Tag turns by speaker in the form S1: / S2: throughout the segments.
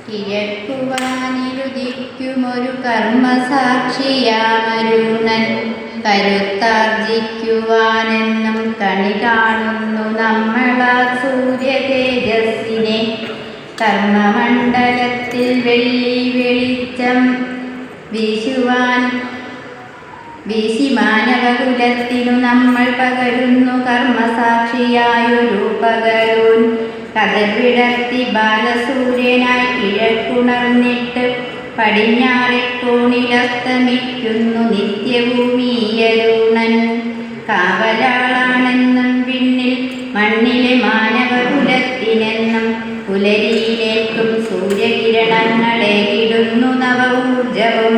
S1: കിഴക്കുവാനിരുദിക്കുമൊരു കർമ്മസാക്ഷിയാമരുണൻ കരുത്താർജിക്കുവാനെന്നും കണി കാണുന്നു നമ്മളാ സൂര്യതേജസ്സിനെ. കർമ്മമണ്ഡലത്തിൽ വെള്ളി വെളിച്ചം വീശി മാനവകുലത്തിനു നമ്മൾ പകരുന്നു കർമ്മസാക്ഷിയായൊരു പകരൂൻ. കതിർ വിടർത്തി ബാലസൂര്യനായി കിഴക്കുണർന്നിട്ട് പടിഞ്ഞാറെ കോണിലസ്തമിക്കുന്നു നിത്യഭൂമിയരുണൻ. കാവലാളാണെന്നും പിന്നിൽ മണ്ണിലെ മാനവകുലത്തിനെന്നും പുലരിയിലേക്കും സൂര്യകിരണങ്ങളേകിടുന്നു നവ ഊർജവും.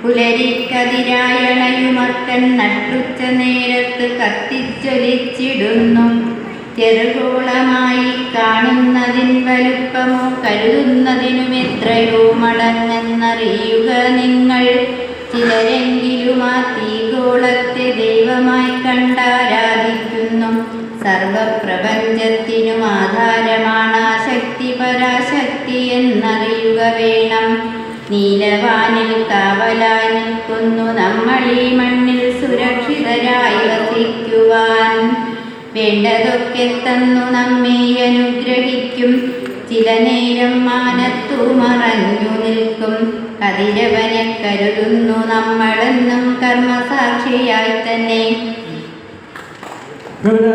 S1: പുലരിക്കതിരായണയുമർക്കൻ നട്ടുച്ച നേരത്ത് കത്തിച്ചൊലിച്ചിടുന്നു. ചെറുകോളമായി കാണുന്നതിൻ വലുപ്പമോ കരുതുന്നതിനും എത്രയോ മടങ്ങെന്നറിയുക നിങ്ങൾ. ചിലരെങ്കിലും ആ തീഗോളത്തെ ദൈവമായി കണ്ടാരാധിക്കുന്നു. സർവപ്രപഞ്ചത്തിനും ആധാരമാണ് ആ ശക്തി, പരാശക്തി എന്നറിയുക വേണം. നീലവാനിൽ കാവലായി നിൽക്കുന്നു നമ്മളീ മണ്ണിൽ സുരക്ഷിതരായി വസിക്കുവാൻ. വേണ്ടതൊക്കെ തന്നു നമ്മെ അനുഗ്രഹിക്കും. ചില നേരം മാനത്തു മറഞ്ഞു നിൽക്കും. കതിരവനെ കരുതുന്നു നമ്മളെന്നും കർമ്മസാക്ഷിയായി തന്നെ.